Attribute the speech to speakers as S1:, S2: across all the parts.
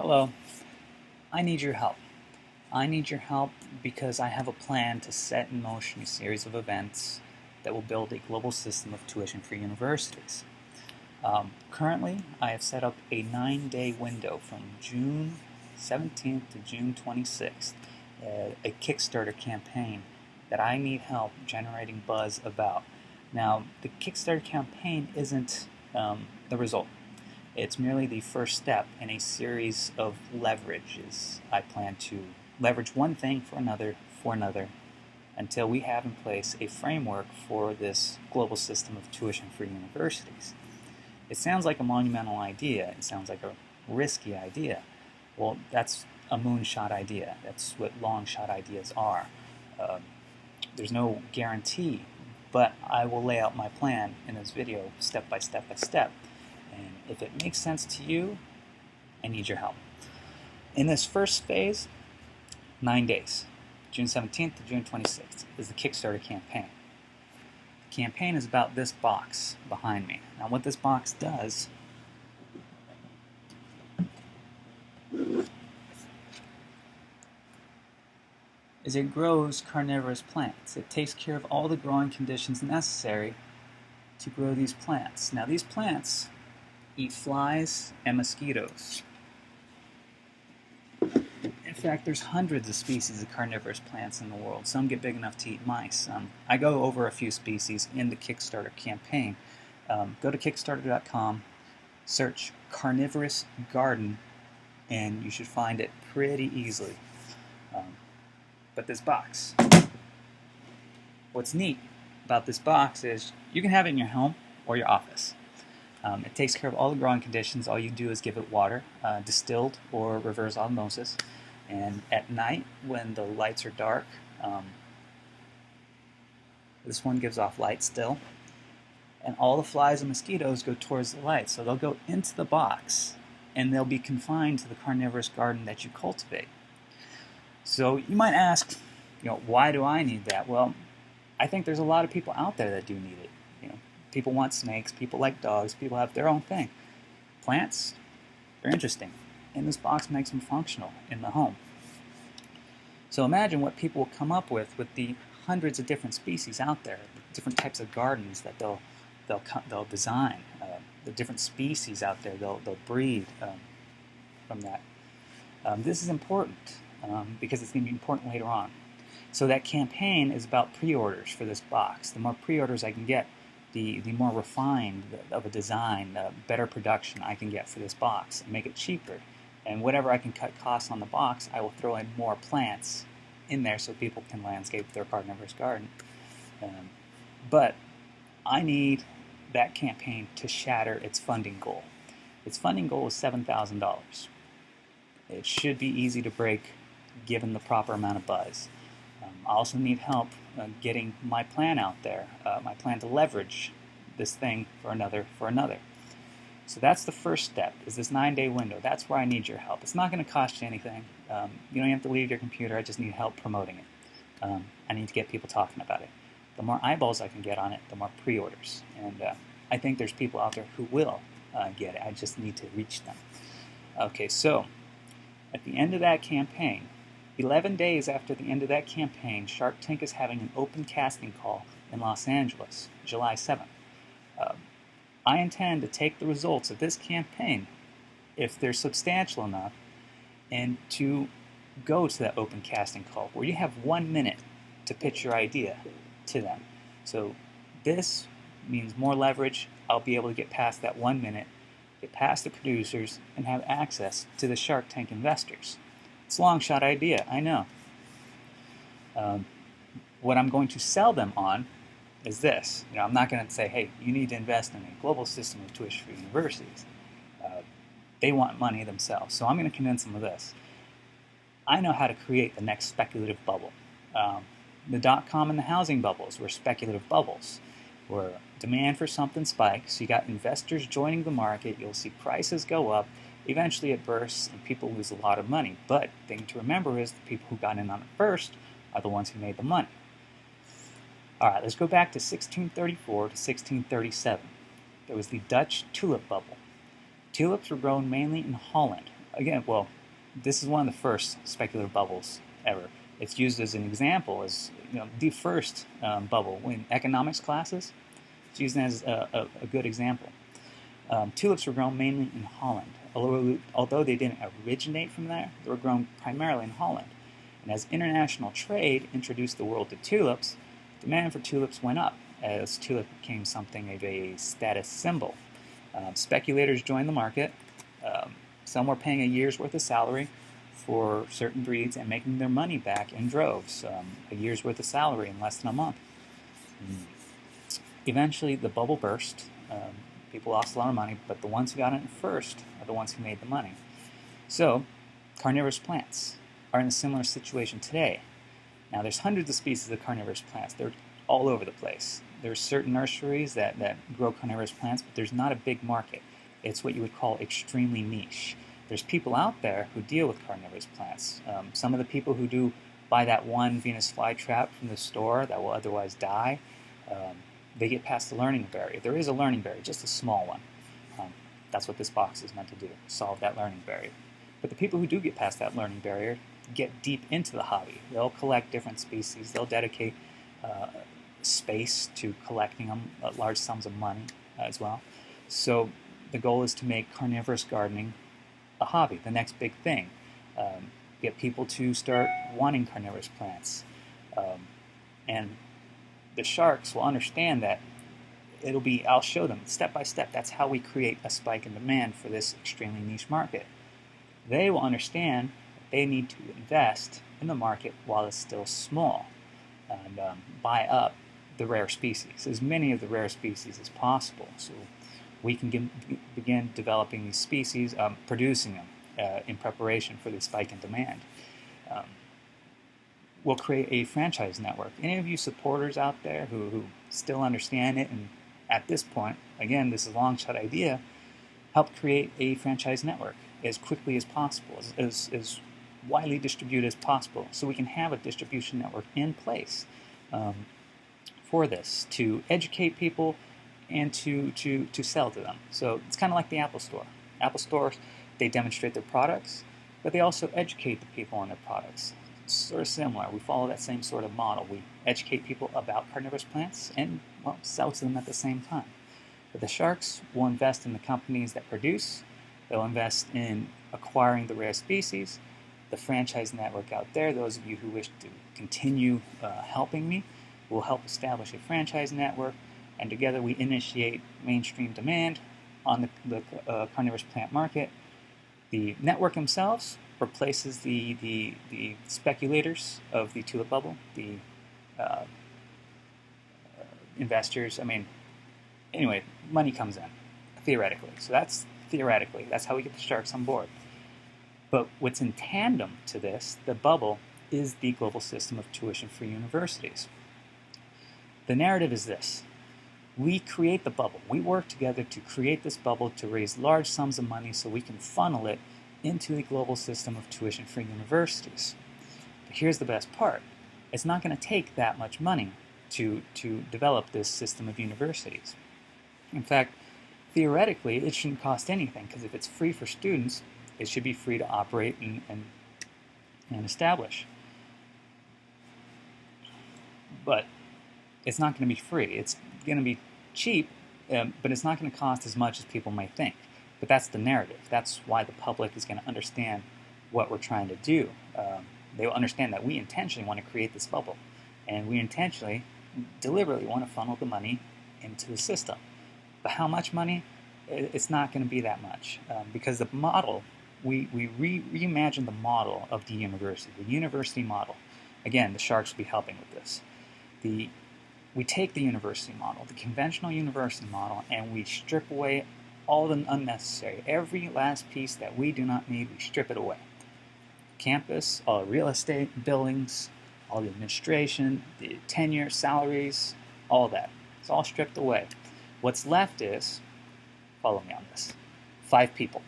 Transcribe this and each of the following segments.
S1: Hello, I need your help. I need your help because I have a plan to set in motion a series of events that will build a global system of tuition-free universities. Currently, I have set up a 9-day window from June 17th to June 26th, a Kickstarter campaign that I need help generating buzz about. Now, the Kickstarter campaign isn't the result. It's merely the first step in a series of leverages. I plan to leverage one thing for another, until we have in place a framework for this global system of tuition-free universities. It sounds like a monumental idea. It sounds like a risky idea. Well, that's a moonshot idea. That's what long-shot ideas are. There's no guarantee, but I will lay out my plan in this video step by step by step. And if it makes sense to you, I need your help. In this first phase, 9 days, June 17th to June 26th, is the Kickstarter campaign. The campaign is about this box behind me. Now, what this box does is it grows carnivorous plants. It takes care of all the growing conditions necessary to grow these plants. Now, these plants eat flies and mosquitoes. In fact, there's hundreds of species of carnivorous plants in the world. Some get big enough to eat mice. I go over a few species in the Kickstarter campaign. Go to Kickstarter.com, search carnivorous garden, and you should find it pretty easily. But this box, what's neat about this box is you can have it in your home or your office. It takes care of all the growing conditions. All you do is give it water, distilled or reverse osmosis. And at night, when the lights are dark, this one gives off light still. And all the flies and mosquitoes go towards the light. So they'll go into the box, and they'll be confined to the carnivorous garden that you cultivate. So you might ask, why do I need that? Well, I think there's a lot of people out there that do need it. People want snakes, people like dogs, people have their own thing. Plants, they're interesting, and this box makes them functional in the home. So imagine what people will come up with the hundreds of different species out there, different types of gardens that they'll design, the different species out there they'll breed from that. This is important because it's going to be important later on. So that campaign is about pre-orders for this box. The more pre-orders I can get, the more refined of a design, better production I can get for this box and make it cheaper. And whatever I can cut costs on the box, I will throw in more plants in there so people can landscape their carnivorous garden. But I need that campaign to shatter its funding goal. Its funding goal is $7,000. It should be easy to break given the proper amount of buzz. I also need help getting my plan out there, my plan to leverage this thing for another. So that's the first step, is this 9-day window. That's where I need your help. It's not going to cost you anything. You don't have to leave your computer. I just need help promoting it. I need to get people talking about it. The more eyeballs I can get on it, the more pre-orders. And I think there's people out there who will get it. I just need to reach them. Okay, so at the end of that campaign, 11 days after the end of that campaign, Shark Tank is having an open casting call in Los Angeles, July 7th. I intend to take the results of this campaign, if they're substantial enough, and to go to that open casting call where you have 1 minute to pitch your idea to them. So this means more leverage. I'll be able to get past that 1 minute, get past the producers, and have access to the Shark Tank investors. It's a long shot idea, I know. What I'm going to sell them on is this. I'm not going to say, hey, you need to invest in a global system of tuition-free universities. They want money themselves, so I'm going to convince them of this. I know how to create the next speculative bubble. The dot-com and the housing bubbles were speculative bubbles, where demand for something spikes, you got investors joining the market, you'll see prices go up, eventually it bursts and people lose a lot of money. But the thing to remember is the people who got in on it first are the ones who made the money. Alright, let's go back to 1634 to 1637. There was the Dutch tulip bubble. Tulips were grown mainly in Holland. again, well, this is one of the first speculative bubbles ever. It's used as an example, as the first bubble in economics classes. It's used as a good example. Tulips were grown mainly in Holland. Although they didn't originate from there, they were grown primarily in Holland. And as international trade introduced the world to tulips, demand for tulips went up, as tulip became something of a status symbol. Speculators joined the market. Some were paying a year's worth of salary for certain breeds and making their money back in droves, a year's worth of salary in less than a month. Eventually, the bubble burst. People lost a lot of money, but the ones who got in first are the ones who made the money. So, carnivorous plants are in a similar situation today. Now, there's hundreds of species of carnivorous plants. They're all over the place. There's certain nurseries that grow carnivorous plants, but there's not a big market. It's what you would call extremely niche. There's people out there who deal with carnivorous plants. Some of the people who do buy that one Venus flytrap from the store that will otherwise die, they get past the learning barrier. There is a learning barrier, just a small one. That's what this box is meant to do, solve that learning barrier. But the people who do get past that learning barrier get deep into the hobby. They'll collect different species. They'll dedicate space to collecting them, large sums of money as well. So the goal is to make carnivorous gardening a hobby, the next big thing. Get people to start wanting carnivorous plants. And the sharks will understand that I'll show them step by step. That's how we create a spike in demand for this extremely niche market. They will understand that they need to invest in the market while it's still small and buy up the rare species, as many of the rare species as possible. So we can begin developing these species, producing them in preparation for the spike in demand. We'll create a franchise network. Any of you supporters out there who still understand it, and at this point, again, this is a long shot idea, help create a franchise network as quickly as possible, as widely distributed as possible, so we can have a distribution network in place for this, to educate people and to sell to them. So it's kind of like the Apple Store. Apple stores, they demonstrate their products, but they also educate the people on their products. It's sort of similar. We follow that same sort of model. We educate people about carnivorous plants and, well, sell to them at the same time. But the sharks will invest in the companies that produce. They'll invest in acquiring the rare species. The franchise network out there, those of you who wish to continue helping me, will help establish a franchise network, and together we initiate mainstream demand on the carnivorous plant market. The network themselves replaces the speculators of the tulip bubble, the investors. Anyway, money comes in, theoretically. So that's theoretically. That's how we get the sharks on board. But what's in tandem to this, the bubble, is the global system of tuition-free universities. The narrative is this. We create the bubble. We work together to create this bubble to raise large sums of money so we can funnel it into the global system of tuition-free universities. But here's the best part. It's not going to take that much money to develop this system of universities. In fact, theoretically, it shouldn't cost anything, because if it's free for students, it should be free to operate and establish. But it's not going to be free. It's going to be cheap, but it's not going to cost as much as people might think. But that's the narrative. That's why the public is going to understand what we're trying to do. They will understand that we intentionally want to create this bubble, and we intentionally, deliberately want to funnel the money into the system. But how much money? It's not going to be that much, because the model, we reimagine the model of the university model. Again, the sharks will be helping with this. We take the university model, the conventional university model, and we strip away all the unnecessary. Every last piece that we do not need, we strip it away. Campus, all the real estate, buildings, all the administration, the tenure, salaries, all that. It's all stripped away. What's left is, follow me on this, 5 people.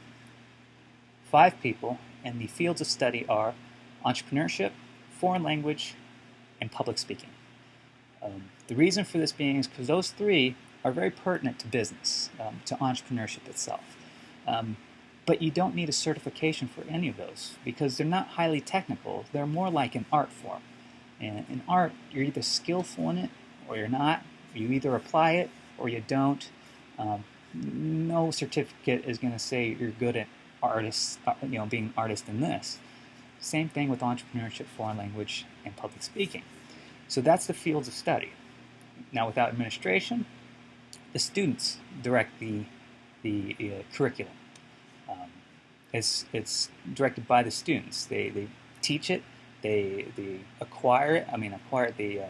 S1: 5 people, and the fields of study are entrepreneurship, foreign language, and public speaking. The reason for this being is because those 3 are very pertinent to business, to entrepreneurship itself. But But you don't need a certification for any of those because they're not highly technical. They're more like an art form. And in art, you're either skillful in it or you're not. You either apply it or you don't. No certificate is going to say you're good at artists, being an artist in this. Same thing with entrepreneurship, foreign language, and public speaking. So that's the fields of study. Now, without administration, the students direct the curriculum. It's directed by the students. They teach it, they acquire it. They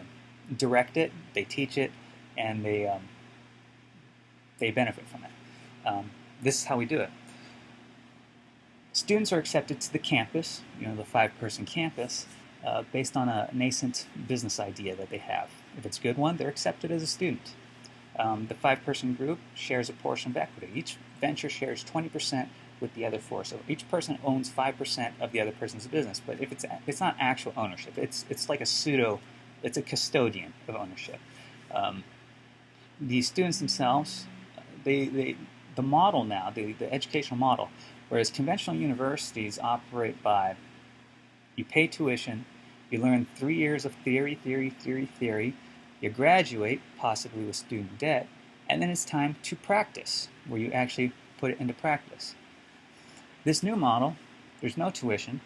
S1: direct it, they teach it, and they benefit from it. This is how we do it. Students are accepted to the campus, the 5-person campus, based on a nascent business idea that they have. If it's a good one, they're accepted as a student. The 5-person group shares a portion of equity. Each venture shares 20% with the other 4. So each person owns 5% of the other person's business. But if it's not actual ownership, it's like it's a custodian of ownership. The students themselves, the model now, the educational model, whereas conventional universities operate by you pay tuition, you learn 3 years of theory, you graduate, possibly with student debt, and then it's time to practice, where you actually put it into practice. This new model, there's no tuition,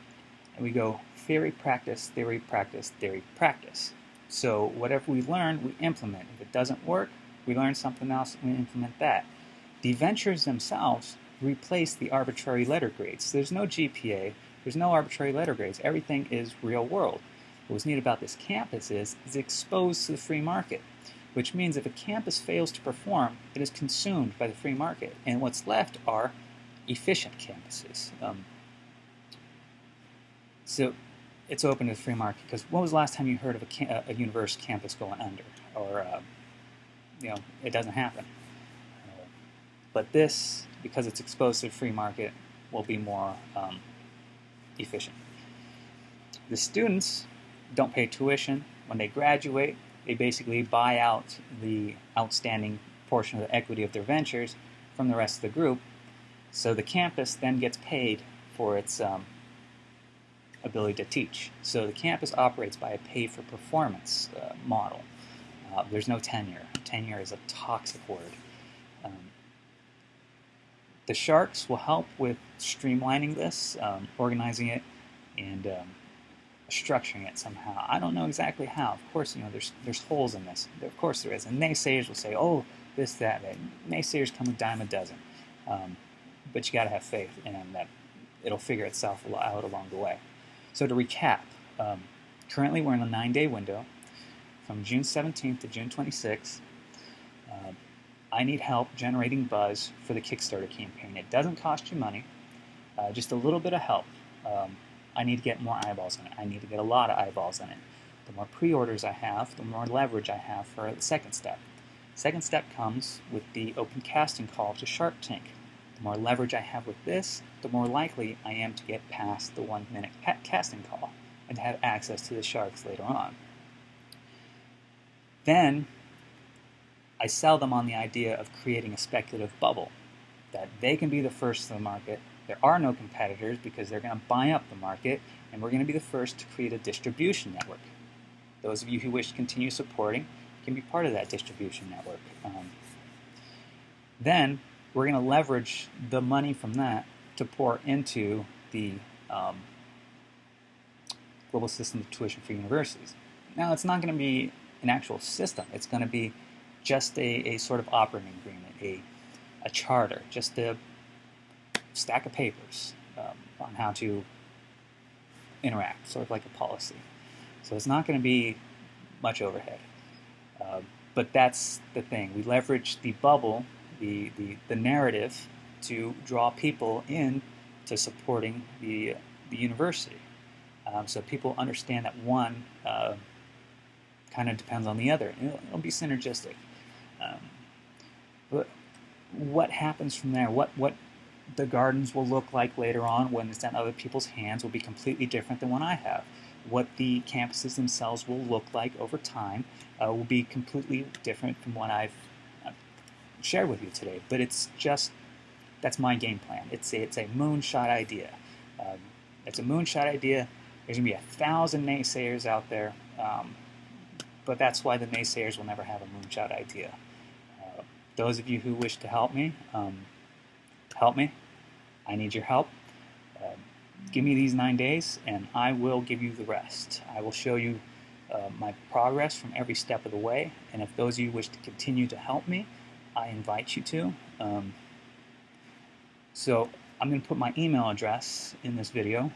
S1: and we go theory, practice, theory, practice, theory, practice. So whatever we learn, we implement. If it doesn't work, we learn something else and we implement that. The ventures themselves replace the arbitrary letter grades. There's no GPA, there's no arbitrary letter grades. Everything is real world. What's neat about this campus is it's exposed to the free market, which means if a campus fails to perform, it is consumed by the free market. And what's left are efficient campuses. So it's open to the free market, because when was the last time you heard of a university campus going under? Or, it doesn't happen. But this, because it's exposed to the free market, will be more efficient. The students don't pay tuition. When they graduate, they basically buy out the outstanding portion of the equity of their ventures from the rest of the group. So the campus then gets paid for its ability to teach. So the campus operates by a pay-for-performance model. There's no tenure. Tenure is a toxic word. The Sharks will help with streamlining this, organizing it, and structuring it somehow. I don't know exactly how. Of course, there's holes in this. Of course there is. And naysayers will say, oh, this, that. Naysayers come a dime a dozen. But you got to have faith in that it'll figure itself out along the way. So to recap, currently we're in a 9-day window from June 17th to June 26th. I need help generating buzz for the Kickstarter campaign. It doesn't cost you money, just a little bit of help. I need to get more eyeballs on it. I need to get a lot of eyeballs on it. The more pre-orders I have, the more leverage I have for the second step. Second step comes with the open casting call to Shark Tank. The more leverage I have with this, the more likely I am to get past the 1-minute casting call and to have access to the sharks later on. Then I sell them on the idea of creating a speculative bubble, that they can be the first to the market. There are no competitors because they're going to buy up the market, and we're going to be the first to create a distribution network. Those of you who wish to continue supporting can be part of that distribution network. Then we're going to leverage the money from that to pour into the global system of tuition for universities. Now, it's not going to be an actual system. It's going to be just a sort of operating agreement, a charter, just a stack of papers on how to interact, sort of like a policy. So it's not going to be much overhead. But that's the thing. We leverage the bubble, the narrative, to draw people in to supporting the university. So people understand that one kind of depends on the other. It'll be synergistic. But what happens from there? What the gardens will look like later on when it's in other people's hands will be completely different than what I have. What the campuses themselves will look like over time will be completely different from what I've shared with you today. But it's just That's my game plan. It's a moonshot idea. It's a moonshot idea. There's going to be 1,000 naysayers out there, but that's why the naysayers will never have a moonshot idea. Those of you who wish to help me, help me. I need your help. Give me these 9 days, and I will give you the rest. I will show you my progress from every step of the way, and if those of you wish to continue to help me, I invite you to. So I'm going to put my email address in this video.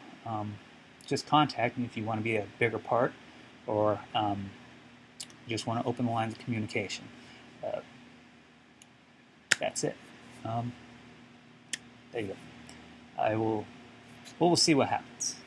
S1: Just contact me if you want to be a bigger part, or just want to open the lines of communication. That's it. There you go. We'll see what happens.